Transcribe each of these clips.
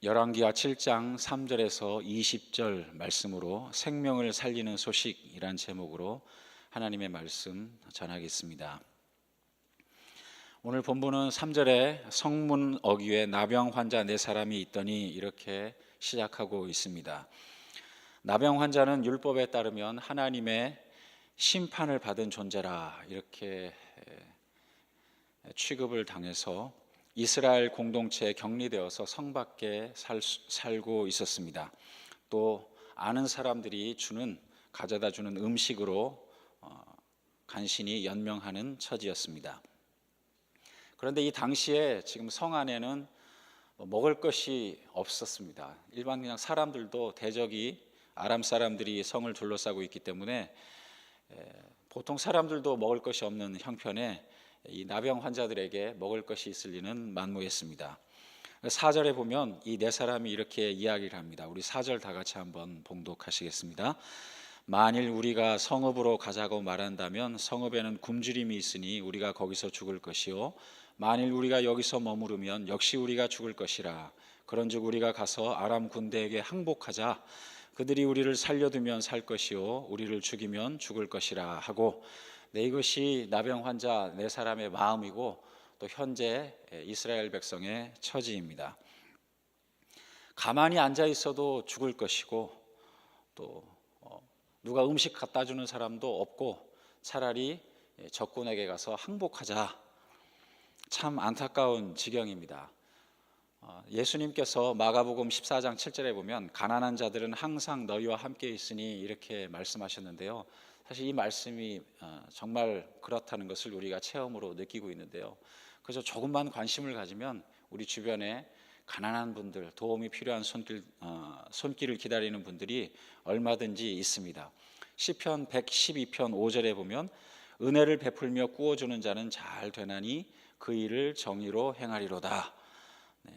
열왕기하 7장 3절에서 20절 말씀으로 생명을 살리는 소식이란 제목으로 하나님의 말씀 전하겠습니다. 오늘 본문은 3절에 성문 어귀에 나병 환자 4사람이 있더니 이렇게 시작하고 있습니다. 나병 환자는 율법에 따르면 하나님의 심판을 받은 존재라 이렇게 취급을 당해서 이스라엘 공동체에 격리되어서 성 밖에 살고 있었습니다. 또 아는 사람들이 가져다 주는 음식으로 간신히 연명하는 처지였습니다. 그런데 이 당시에 지금 성 안에는 먹을 것이 없었습니다. 일반 그냥 사람들도 대적이 아람 사람들이 성을 둘러싸고 있기 때문에 보통 사람들도 먹을 것이 없는 형편에 이 나병 환자들에게 먹을 것이 있을 리는 만무했습니다. 4절에 보면 이 4사람이 이렇게 이야기를 합니다. 우리 4절 다 같이 한번 봉독하시겠습니다. 만일 우리가 성읍으로 가자고 말한다면 성읍에는 굶주림이 있으니 우리가 거기서 죽을 것이요 만일 우리가 여기서 머무르면 역시 우리가 죽을 것이라. 그런즉 우리가 가서 아람 군대에게 항복하자. 그들이 우리를 살려두면 살 것이요 우리를 죽이면 죽을 것이라 하고, 이것이 나병 환자 4사람의 마음이고 또 현재 이스라엘 백성의 처지입니다. 가만히 앉아 있어도 죽을 것이고 또 누가 음식 갖다 주는 사람도 없고 차라리 적군에게 가서 항복하자. 참 안타까운 지경입니다. 예수님께서 마가복음 14장 7절에 보면 가난한 자들은 항상 너희와 함께 있으니 이렇게 말씀하셨는데요. 사실 이 말씀이 정말 그렇다는 것을 우리가 체험으로 느끼고 있는데요. 그래서 조금만 관심을 가지면 우리 주변에 가난한 분들, 도움이 필요한 손길을 기다리는 분들이 얼마든지 있습니다. 시편 112편 5절에 보면 은혜를 베풀며 구워주는 자는 잘 되나니 그 일을 정의로 행하리로다.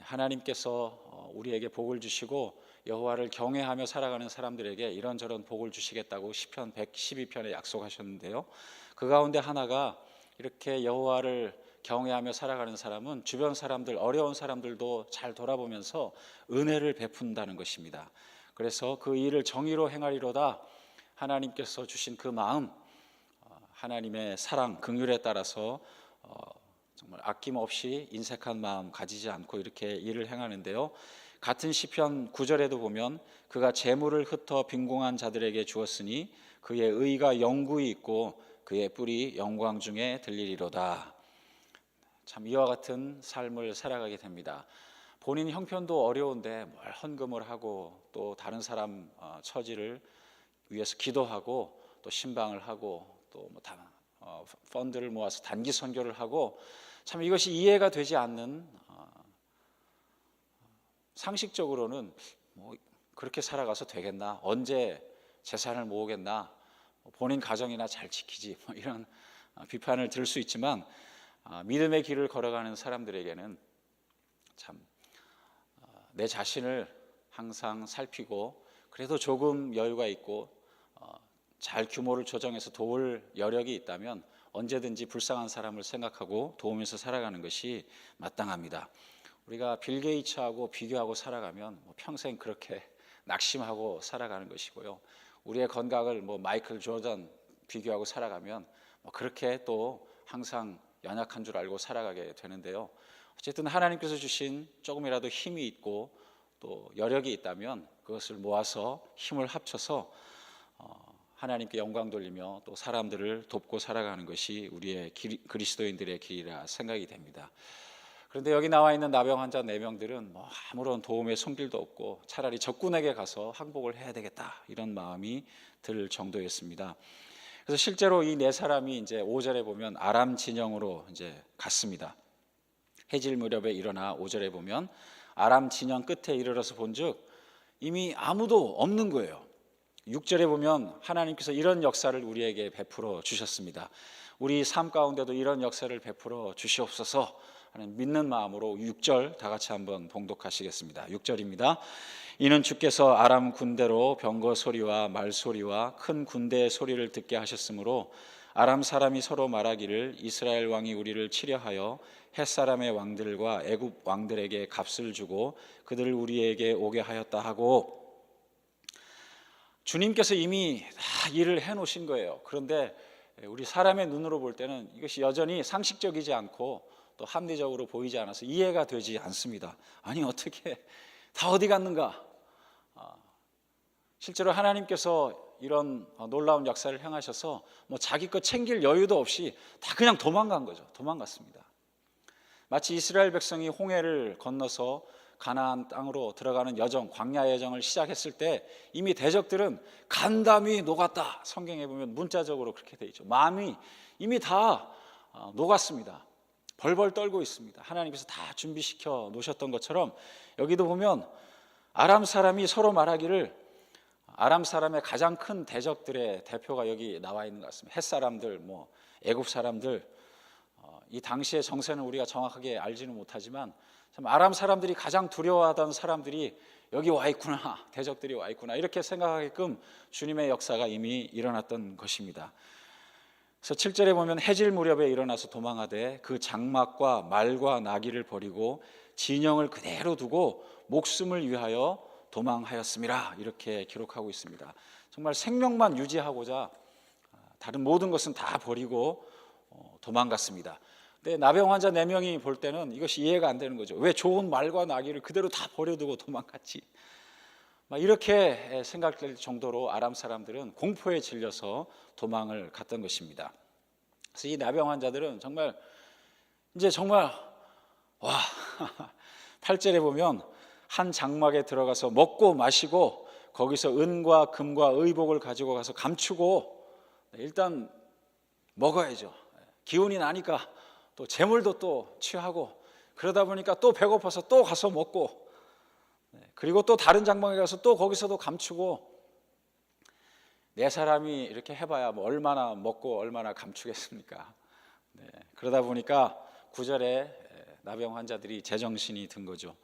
하나님께서 우리에게 복을 주시고 여호와를 경외하며 살아가는 사람들에게 이런저런 복을 주시겠다고 시편 112편에 약속하셨는데요. 그 가운데 하나가 이렇게 여호와를 경외하며 살아가는 사람은 주변 사람들, 어려운 사람들도 잘 돌아보면서 은혜를 베푼다는 것입니다. 그래서 그 일을 정의로 행하리로다. 하나님께서 주신 그 마음, 하나님의 사랑, 긍휼에 따라서 정말 아낌없이 인색한 마음 가지지 않고 이렇게 일을 행하는데요. 같은 시편 9절에도 보면 그가 재물을 흩어 빈궁한 자들에게 주었으니 그의 의가 영구히 있고 그의 뿔이 영광 중에 들리리로다. 참 이와 같은 삶을 살아가게 됩니다. 본인 형편도 어려운데 뭘 헌금을 하고 또 다른 사람 처지를 위해서 기도하고 또 신방을 하고 또 펀드를 모아서 단기 선교를 하고, 참 이것이 이해가 되지 않는, 상식적으로는 그렇게 살아가서 되겠나, 언제 재산을 모으겠나, 본인 가정이나 잘 지키지, 이런 비판을 들을 수 있지만 믿음의 길을 걸어가는 사람들에게는 참 내 자신을 항상 살피고 그래도 조금 여유가 있고 잘 규모를 조정해서 도울 여력이 있다면 언제든지 불쌍한 사람을 생각하고 도우면서 살아가는 것이 마땅합니다. 우리가 빌 게이츠하고 비교하고 살아가면 평생 그렇게 낙심하고 살아가는 것이고요. 우리의 건강을 마이클 조던 비교하고 살아가면 그렇게 또 항상 연약한 줄 알고 살아가게 되는데요. 어쨌든 하나님께서 주신 조금이라도 힘이 있고 또 여력이 있다면 그것을 모아서 힘을 합쳐서 하나님께 영광 돌리며 또 사람들을 돕고 살아가는 것이 우리의 그리스도인들의 길이라 생각이 됩니다. 그런데 여기 나와 있는 나병 환자 4명들은 아무런 도움의 손길도 없고 차라리 적군에게 가서 항복을 해야 되겠다 이런 마음이 들 정도였습니다. 그래서 실제로 이 4사람이 이제 5절에 보면 아람 진영으로 이제 갔습니다. 해질 무렵에 일어나 5절에 보면 아람 진영 끝에 이르러서 본즉 이미 아무도 없는 거예요. 6절에 보면 하나님께서 이런 역사를 우리에게 베풀어 주셨습니다. 우리 삶 가운데도 이런 역사를 베풀어 주시옵소서 하는 믿는 마음으로 6절 다 같이 한번 봉독하시겠습니다. 6절입니다. 이는 주께서 아람 군대로 병거 소리와 말 소리와 큰 군대의 소리를 듣게 하셨으므로 아람 사람이 서로 말하기를 이스라엘 왕이 우리를 치려하여 햇사람의 왕들과 애굽 왕들에게 값을 주고 그들을 우리에게 오게 하였다 하고, 주님께서 이미 다 일을 해놓으신 거예요. 그런데 우리 사람의 눈으로 볼 때는 이것이 여전히 상식적이지 않고 또 합리적으로 보이지 않아서 이해가 되지 않습니다. 아니, 어떻게 다 어디 갔는가? 실제로 하나님께서 이런 놀라운 역사를 행하셔서 뭐 자기 것 챙길 여유도 없이 다 그냥 도망간 거죠. 도망갔습니다. 마치 이스라엘 백성이 홍해를 건너서 가나안 땅으로 들어가는 여정, 광야 여정을 시작했을 때 이미 대적들은 간담이 녹았다. 성경에 보면 문자적으로 그렇게 돼 있죠. 마음이 이미 다 녹았습니다. 벌벌 떨고 있습니다. 하나님께서 다 준비시켜 놓으셨던 것처럼 여기도 보면 아람 사람이 서로 말하기를, 아람 사람의 가장 큰 대적들의 대표가 여기 나와 있는 것 같습니다. 헷 사람들, 뭐 애굽 사람들. 이 당시의 정세는 우리가 정확하게 알지는 못하지만 참 아람 사람들이 가장 두려워하던 사람들이 여기 와 있구나, 대적들이 와 있구나, 이렇게 생각하게끔 주님의 역사가 이미 일어났던 것입니다. 그래서 7절에 보면 해질 무렵에 일어나서 도망하되 그 장막과 말과 나귀를 버리고 진영을 그대로 두고 목숨을 위하여 도망하였음이라, 이렇게 기록하고 있습니다. 정말 생명만 유지하고자 다른 모든 것은 다 버리고 도망갔습니다. 근데 나병 환자 4명이 볼 때는 이것이 이해가 안 되는 거죠. 왜 좋은 말과 나귀를 그대로 다 버려두고 도망갔지? 막 이렇게 생각될 정도로 아람 사람들은 공포에 질려서 도망을 갔던 것입니다. 그래서 이 나병 환자들은 정말 와 8절에 보면 한 장막에 들어가서 먹고 마시고 거기서 은과 금과 의복을 가지고 가서 감추고, 일단 먹어야죠. 기운이 나니까 또 재물도 또 취하고, 그러다 보니까 또 배고파서 또 가서 먹고, 그리고 또 다른 장막에 가서 또 거기서도 감추고, 네 사람이 이렇게 해봐야 뭐 얼마나 먹고 얼마나 감추겠습니까? 그러다 보니까 9절에 나병 환자들이 제정신이 든 거죠.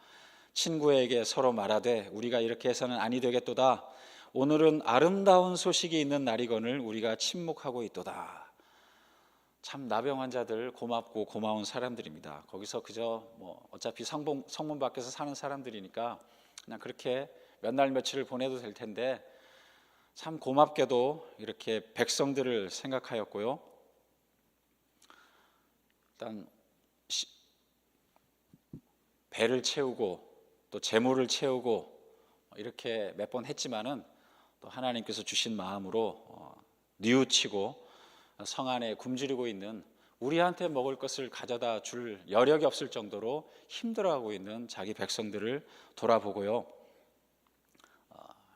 친구에게 서로 말하되 우리가 이렇게 해서는 아니 되겠도다. 오늘은 아름다운 소식이 있는 날이거늘 우리가 침묵하고 있도다. 참 나병 환자들 고맙고 고마운 사람들입니다. 거기서 그저 뭐 어차피 성문 밖에서 사는 사람들이니까 그냥 그렇게 몇 날 며칠을 보내도 될 텐데 참 고맙게도 이렇게 백성들을 생각하였고요. 일단 배를 채우고 또 재물을 채우고 이렇게 몇 번 했지만은 또 하나님께서 주신 마음으로 뉘우치고 성 안에 굶주리고 있는, 우리한테 먹을 것을 가져다 줄 여력이 없을 정도로 힘들어하고 있는 자기 백성들을 돌아보고요,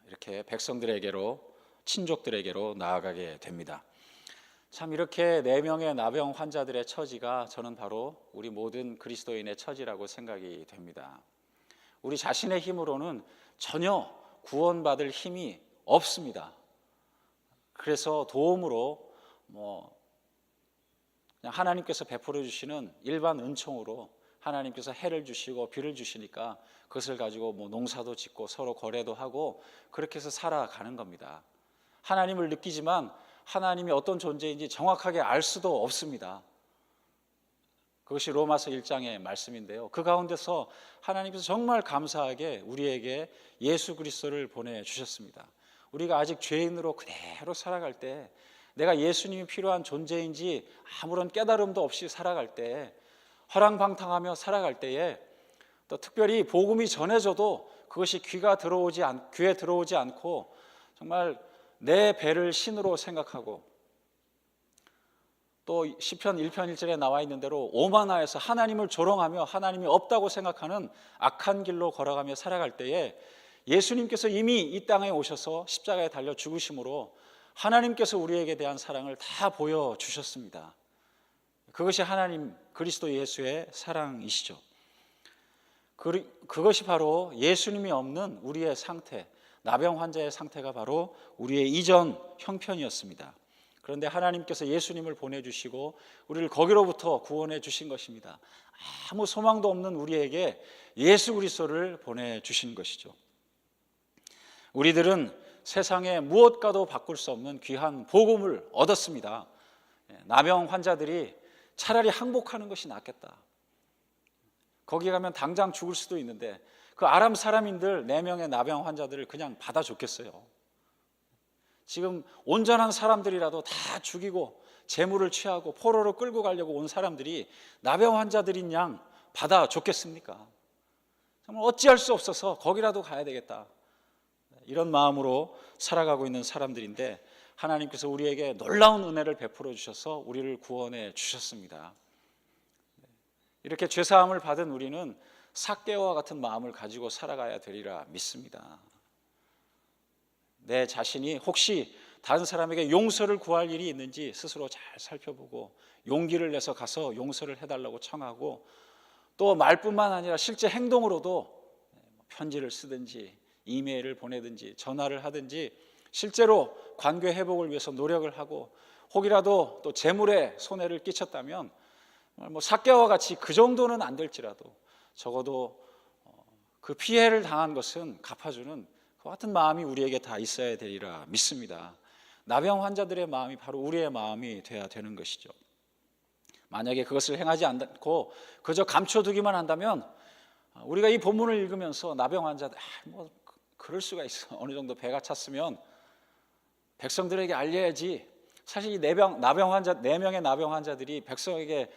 이렇게 백성들에게로, 친족들에게로 나아가게 됩니다. 참 이렇게 4명의 나병 환자들의 처지가 저는 바로 우리 모든 그리스도인의 처지라고 생각이 됩니다. 우리 자신의 힘으로는 전혀 구원받을 힘이 없습니다. 그래서 도움으로 그냥 하나님께서 베풀어 주시는 일반 은총으로 하나님께서 해를 주시고 비를 주시니까 그것을 가지고 농사도 짓고 서로 거래도 하고 그렇게 해서 살아가는 겁니다. 하나님을 느끼지만 하나님이 어떤 존재인지 정확하게 알 수도 없습니다. 그것이 로마서 1장의 말씀인데요, 그 가운데서 하나님께서 정말 감사하게 우리에게 예수 그리스도를 보내주셨습니다. 우리가 아직 죄인으로 그대로 살아갈 때, 내가 예수님이 필요한 존재인지 아무런 깨달음도 없이 살아갈 때, 허랑방탕하며 살아갈 때에, 또 특별히 복음이 전해져도 그것이 귀에 들어오지 않고 정말 내 배를 신으로 생각하고, 또 시편 1편 1절에 나와 있는 대로 오만하여서 하나님을 조롱하며 하나님이 없다고 생각하는 악한 길로 걸어가며 살아갈 때에 예수님께서 이미 이 땅에 오셔서 십자가에 달려 죽으심으로 하나님께서 우리에게 대한 사랑을 다 보여주셨습니다. 그것이 하나님 그리스도 예수의 사랑이시죠. 그것이 바로 예수님이 없는 우리의 상태, 나병 환자의 상태가 바로 우리의 이전 형편이었습니다. 그런데 하나님께서 예수님을 보내주시고 우리를 거기로부터 구원해 주신 것입니다. 아무 소망도 없는 우리에게 예수 그리스도를 보내주신 것이죠. 우리들은 세상에 무엇과도 바꿀 수 없는 귀한 복음을 얻었습니다. 나병 환자들이 차라리 항복하는 것이 낫겠다. 거기 가면 당장 죽을 수도 있는데 그 아람 사람인들 4명의 나병 환자들을 그냥 받아줬겠어요? 지금 온전한 사람들이라도 다 죽이고 재물을 취하고 포로로 끌고 가려고 온 사람들이 나병 환자들인 양 받아줬겠습니까? 정말 어찌할 수 없어서 거기라도 가야 되겠다, 이런 마음으로 살아가고 있는 사람들인데 하나님께서 우리에게 놀라운 은혜를 베풀어 주셔서 우리를 구원해 주셨습니다. 이렇게 죄사함을 받은 우리는 삭개와 같은 마음을 가지고 살아가야 되리라 믿습니다. 내 자신이 혹시 다른 사람에게 용서를 구할 일이 있는지 스스로 잘 살펴보고 용기를 내서 가서 용서를 해달라고 청하고, 또 말뿐만 아니라 실제 행동으로도 편지를 쓰든지 이메일을 보내든지 전화를 하든지 실제로 관계 회복을 위해서 노력을 하고, 혹이라도 또 재물에 손해를 끼쳤다면 삭개와 같이 그 정도는 안 될지라도 적어도 그 피해를 당한 것은 갚아주는 그 같은 마음이 우리에게 다 있어야 되리라 믿습니다. 나병 환자들의 마음이 바로 우리의 마음이 돼야 되는 것이죠. 만약에 그것을 행하지 않고 그저 감춰두기만 한다면 우리가 이 본문을 읽으면서 나병 환자들 그럴 수가 있어, 어느 정도 배가 찼으면 백성들에게 알려야지. 사실 이 나병 환자 4명의 나병 환자들이 백성에게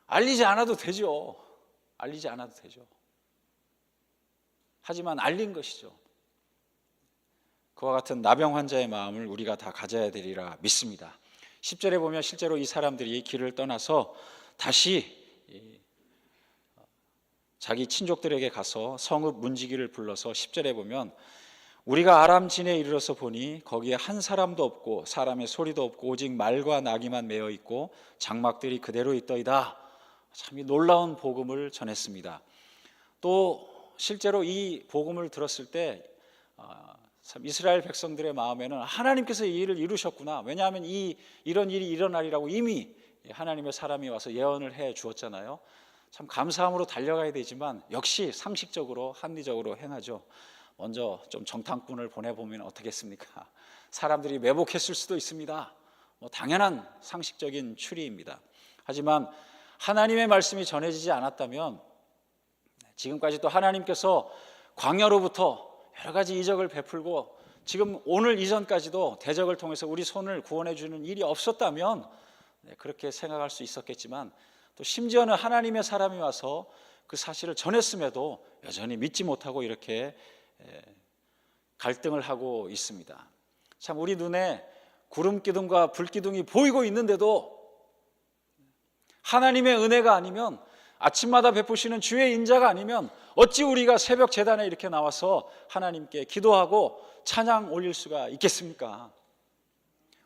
알리지 않아도 되죠. 알리지 않아도 되죠. 하지만 알린 것이죠. 그와 같은 나병 환자의 마음을 우리가 다 가져야 되리라 믿습니다. 10절에 보면 실제로 이 사람들이 길을 떠나서 다시 자기 친족들에게 가서 성읍 문지기를 불러서 10절에 보면 우리가 아람 진에 이르러서 보니 거기에 한 사람도 없고 사람의 소리도 없고 오직 말과 나귀만 매어 있고 장막들이 그대로 있더이다. 참 놀라운 복음을 전했습니다. 또 실제로 이 복음을 들었을 때 참 이스라엘 백성들의 마음에는 하나님께서 이 일을 이루셨구나. 왜냐하면 이런 일이 일어나리라고 이미 하나님의 사람이 와서 예언을 해 주었잖아요. 참 감사함으로 달려가야 되지만 역시 상식적으로 합리적으로 행하죠. 먼저 좀 정탐꾼을 보내보면 어떻겠습니까? 사람들이 매복했을 수도 있습니다. 당연한 상식적인 추리입니다. 하지만 하나님의 말씀이 전해지지 않았다면 지금까지 또 하나님께서 광야로부터 여러 가지 이적을 베풀고 지금 오늘 이전까지도 대적을 통해서 우리 손을 구원해 주는 일이 없었다면 그렇게 생각할 수 있었겠지만, 또 심지어는 하나님의 사람이 와서 그 사실을 전했음에도 여전히 믿지 못하고 이렇게 갈등을 하고 있습니다. 참 우리 눈에 구름 기둥과 불 기둥이 보이고 있는데도 하나님의 은혜가 아니면, 아침마다 베푸시는 주의 인자가 아니면 어찌 우리가 새벽 제단에 이렇게 나와서 하나님께 기도하고 찬양 올릴 수가 있겠습니까?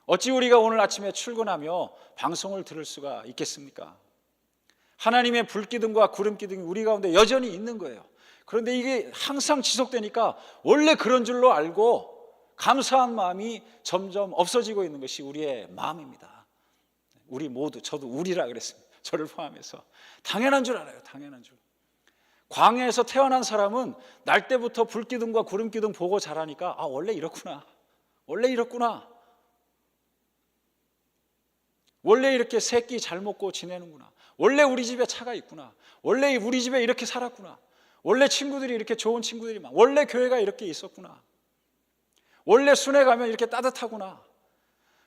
어찌 우리가 오늘 아침에 출근하며 방송을 들을 수가 있겠습니까? 하나님의 불기둥과 구름기둥이 우리 가운데 여전히 있는 거예요. 그런데 이게 항상 지속되니까 원래 그런 줄로 알고 감사한 마음이 점점 없어지고 있는 것이 우리의 마음입니다. 우리 모두, 저도 우리라 그랬습니다. 저를 포함해서 당연한 줄 알아요. 당연한 줄. 광야에서 태어난 사람은 날 때부터 불기둥과 구름기둥 보고 자라니까 원래 이렇구나. 원래 이렇구나. 원래 이렇게 새끼 잘 먹고 지내는구나. 원래 우리 집에 차가 있구나. 원래 우리 집에 이렇게 살았구나. 원래 친구들이 이렇게 좋은 친구들이 많아. 원래 교회가 이렇게 있었구나. 원래 순회 가면 이렇게 따뜻하구나.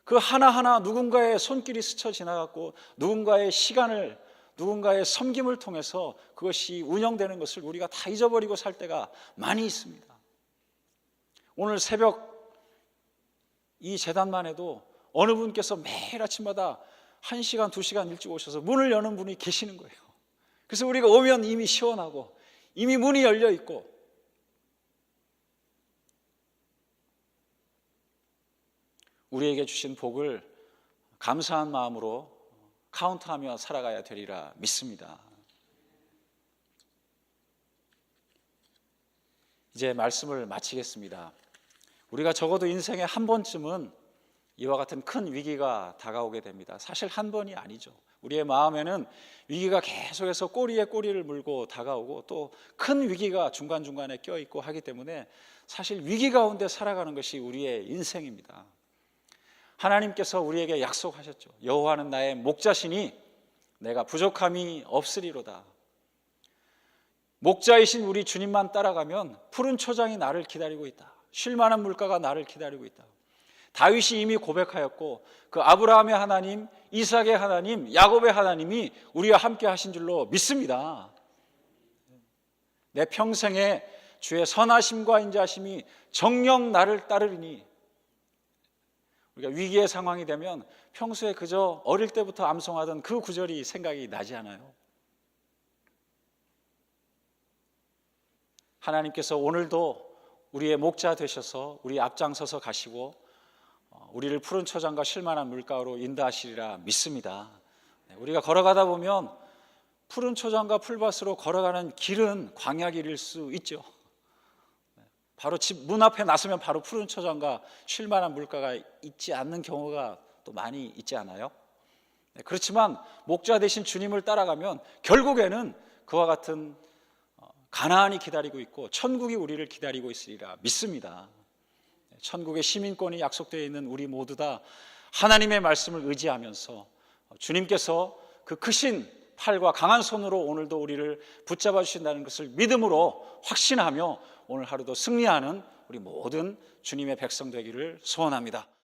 그 하나하나 누군가의 손길이 스쳐 지나갔고 누군가의 시간을, 누군가의 섬김을 통해서 그것이 운영되는 것을 우리가 다 잊어버리고 살 때가 많이 있습니다. 오늘 새벽 이 재단만 해도 어느 분께서 매일 아침마다 1시간, 2시간 일찍 오셔서 문을 여는 분이 계시는 거예요. 그래서 우리가 오면 이미 시원하고 이미 문이 열려 있고, 우리에게 주신 복을 감사한 마음으로 카운트하며 살아가야 되리라 믿습니다. 이제 말씀을 마치겠습니다. 우리가 적어도 인생에 한 번쯤은 이와 같은 큰 위기가 다가오게 됩니다. 사실 한 번이 아니죠. 우리의 마음에는 위기가 계속해서 꼬리에 꼬리를 물고 다가오고 또 큰 위기가 중간중간에 껴있고 하기 때문에 사실 위기 가운데 살아가는 것이 우리의 인생입니다. 하나님께서 우리에게 약속하셨죠. 여호와는 나의 목자시니 내가 부족함이 없으리로다. 목자이신 우리 주님만 따라가면 푸른 초장이 나를 기다리고 있다. 쉴만한 물가가 나를 기다리고 있다. 다윗이 이미 고백하였고 그 아브라함의 하나님, 이삭의 하나님, 야곱의 하나님이 우리와 함께 하신 줄로 믿습니다. 내 평생에 주의 선하심과 인자하심이 정녕 나를 따르리니. 우리가 위기의 상황이 되면 평소에 그저 어릴 때부터 암송하던 그 구절이 생각이 나지 않아요? 하나님께서 오늘도 우리의 목자 되셔서 우리 앞장서서 가시고 우리를 푸른 초장과 쉴만한 물가로 인도하시리라 믿습니다. 우리가 걸어가다 보면 푸른 초장과 풀밭으로 걸어가는 길은 광야길일 수 있죠. 바로 집 문 앞에 나서면 바로 푸른 초장과 쉴만한 물가가 있지 않는 경우가 또 많이 있지 않아요? 그렇지만 목자 되신 주님을 따라가면 결국에는 그와 같은 가나안이 기다리고 있고 천국이 우리를 기다리고 있으리라 믿습니다. 천국의 시민권이 약속되어 있는 우리 모두 다 하나님의 말씀을 의지하면서 주님께서 그 크신 팔과 강한 손으로 오늘도 우리를 붙잡아 주신다는 것을 믿음으로 확신하며 오늘 하루도 승리하는 우리 모든 주님의 백성 되기를 소원합니다.